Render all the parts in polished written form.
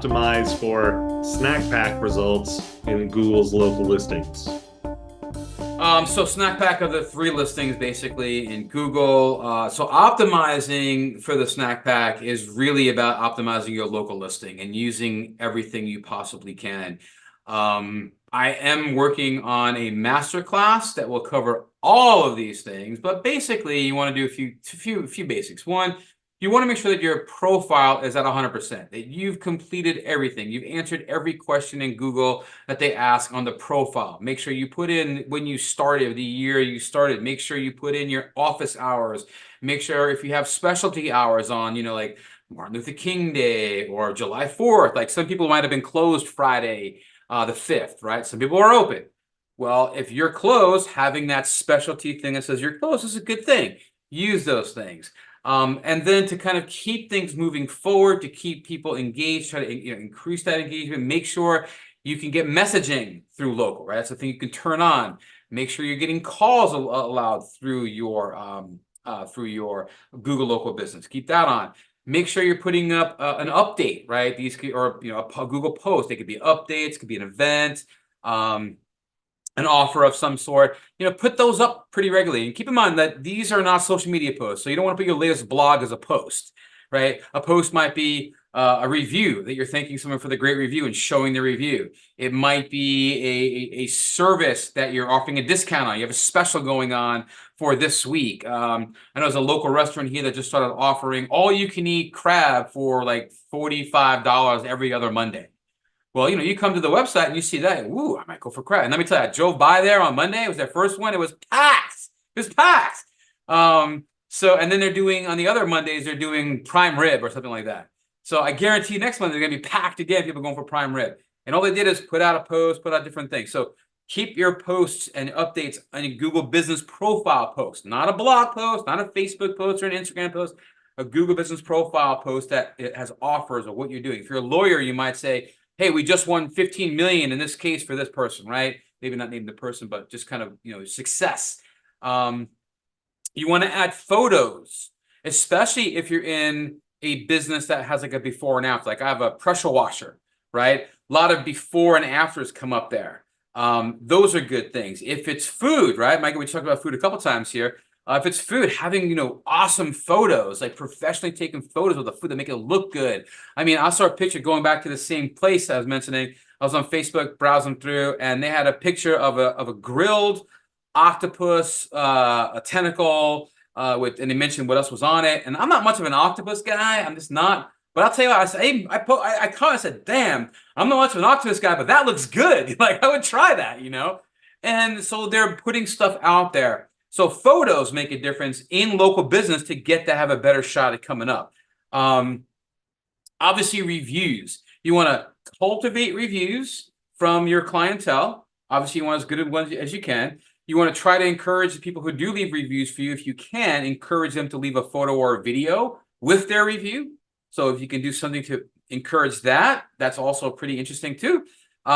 optimize for snack pack results in Google's local listings? So snack pack of the 3 listings basically in Google. So optimizing for the snack pack is really about optimizing your local listing and using everything you possibly can. I am working on a masterclass that will cover all of these things, but basically you want to do a few basics. One, you want to make sure that your profile is at 100%, that you've completed everything. You've answered every question in Google that they ask on the profile. Make sure you put in when you started, the year you started. Make sure you put in your office hours. Make sure if you have specialty hours on, like Martin Luther King Day or July 4th, like some people might have been closed Friday, the 5th, right? Some people are open. Well, if you're closed, having that specialty thing that says you're closed is a good thing. Use those things. And then to kind of keep things moving forward, to keep people engaged, try to increase that engagement, make sure you can get messaging through local, right? That's the thing you can turn on. Make sure you're getting calls allowed through your Google local business. Keep that on. Make sure you're putting up an update, right? These could, or a Google post. They could be updates, could be an event. An offer of some sort, put those up pretty regularly. And keep in mind that these are not social media posts. So you don't want to put your latest blog as a post, right? A post might be a review that you're thanking someone for the great review and showing the review. It might be a service that you're offering a discount on. You have a special going on for this week. I know there's a local restaurant here that just started offering all you can eat crab for like $45 every other Monday. Well, you come to the website and you see that, ooh, I might go for crab. And let me tell you, I drove by there on Monday. It was their first one. It was packed. It was packed. And then they're doing, on the other Mondays, they're doing prime rib or something like that. So I guarantee next month they're going to be packed again, people going for prime rib. And all they did is put out a post, put out different things. So keep your posts and updates on your Google Business Profile post, not a blog post, not a Facebook post or an Instagram post, a Google Business Profile post that it has offers of what you're doing. If you're a lawyer, you might say, hey, we just won 15 million in this case for this person, right? Maybe not name the person, but just kind of, success. You want to add photos, especially if you're in a business that has like a before and after. Like I have a pressure washer, right? A lot of before and afters come up there. Those are good things. If it's food, right? Michael, we talked about food a couple times here. If it's food, having, awesome photos, like professionally taken photos of the food that make it look good. I mean, I saw a picture going back to the same place I was mentioning. I was on Facebook browsing through, and they had a picture of a grilled octopus, a tentacle, and they mentioned what else was on it. And I'm not much of an octopus guy. I'm just not. But I'll tell you what, I said, damn, I'm not much of an octopus guy, but that looks good. Like I would try that, And so they're putting stuff out there. So photos make a difference in local business to get to have a better shot at coming up. Obviously, reviews. You want to cultivate reviews from your clientele. Obviously, you want as good of ones as you can. You want to try to encourage the people who do leave reviews for you, if you can, encourage them to leave a photo or a video with their review. So if you can do something to encourage that, that's also pretty interesting too. You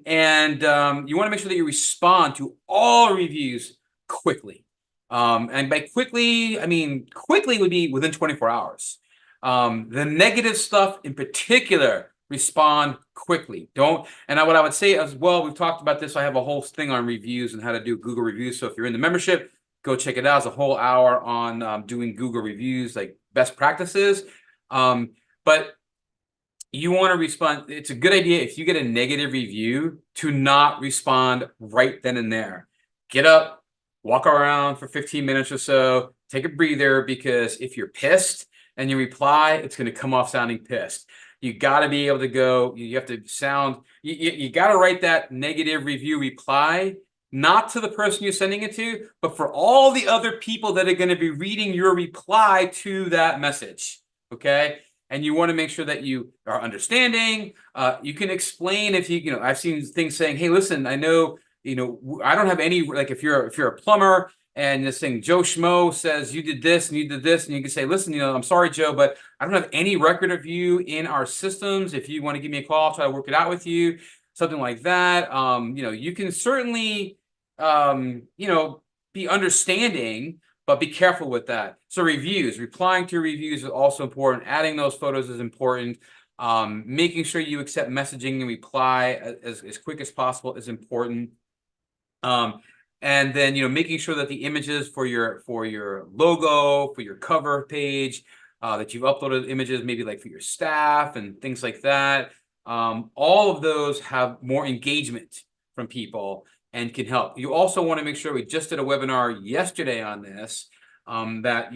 want to make sure that you respond to all reviews quickly. And by quickly, I mean quickly would be within 24 hours. The negative stuff in particular, respond quickly. What I would say as well, we've talked about this. I have a whole thing on reviews and how to do Google reviews. So if you're in the membership, go check it out. It's a whole hour on doing Google reviews, like best practices. But you want to respond. It's a good idea if you get a negative review to not respond right then and there. Get up, walk around for 15 minutes or so, take a breather, because if you're pissed and you reply, it's going to come off sounding pissed. You got to be able to go, you have to sound, you got to write that negative review reply, not to the person you're sending it to, but for all the other people that are going to be reading your reply to that message. Okay. And you want to make sure that you are understanding. You can explain if I've seen things saying, hey, listen, I know, I don't have any, like if you're a plumber and this thing, Joe Schmo says you did this and you did this, and you can say, listen, I'm sorry, Joe, but I don't have any record of you in our systems. If you want to give me a call, I'll try to work it out with you, something like that. You can certainly, be understanding, but be careful with that. So reviews, replying to reviews is also important. Adding those photos is important. Making sure you accept messaging and reply as quick as possible is important. And then, making sure that the images for your logo, for your cover page, that you've uploaded images, maybe like for your staff and things like that. All of those have more engagement from people and can help. You also want to make sure, we just did a webinar yesterday on this, that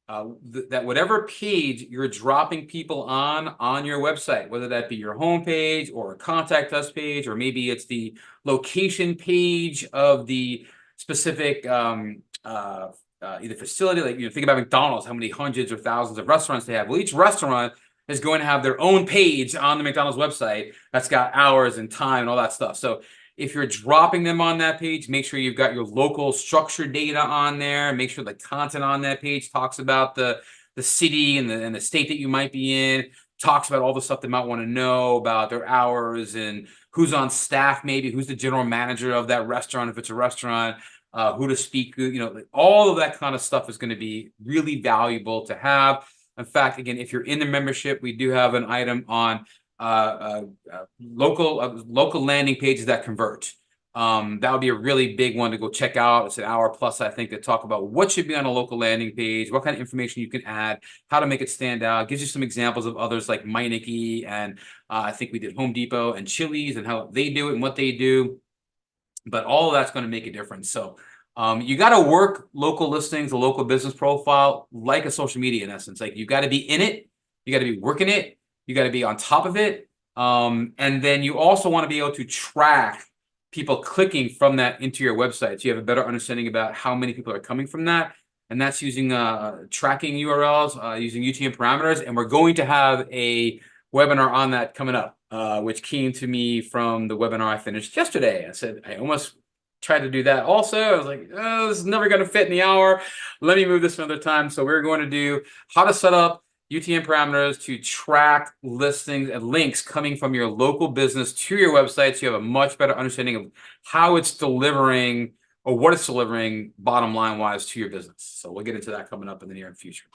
that whatever page you're dropping people on your website, whether that be your home page or a contact us page, or maybe it's the location page of the specific either facility, like think about McDonald's, how many hundreds or thousands of restaurants they have. Well, each restaurant is going to have their own page on the McDonald's website that's got hours and time and all that stuff. So if you're dropping them on that page, make sure you've got your local structured data on there. Make sure the content on that page talks about the city and the state that you might be in, talks about all the stuff they might want to know about their hours and who's on staff, maybe who's the general manager of that restaurant, if it's a restaurant, who to speak, all of that kind of stuff is going to be really valuable to have. In fact, again, if you're in the membership, we do have an item on local landing pages that convert. That would be a really big one to go check out. It's an hour plus, I think, to talk about what should be on a local landing page, what kind of information you can add, how to make it stand out. Gives you some examples of others like Meineke, and I think we did Home Depot and Chili's and how they do it and what they do. But all of that's going to make a difference. So you got to work local listings, a local business profile, like a social media in essence. Like you got to be in it, you got to be working it, you got to be on top of it. And then you also want to be able to track people clicking from that into your website, so you have a better understanding about how many people are coming from that. And that's using tracking URLs, using UTM parameters. And we're going to have a webinar on that coming up, which came to me from the webinar I finished yesterday. I said, I almost tried to do that also. I was like, oh, this is never going to fit in the hour. Let me move this another time. So we're going to do how to set up UTM parameters to track listings and links coming from your local business to your website, so you have a much better understanding of how it's delivering or what it's delivering bottom line wise to your business. So we'll get into that coming up in the near future.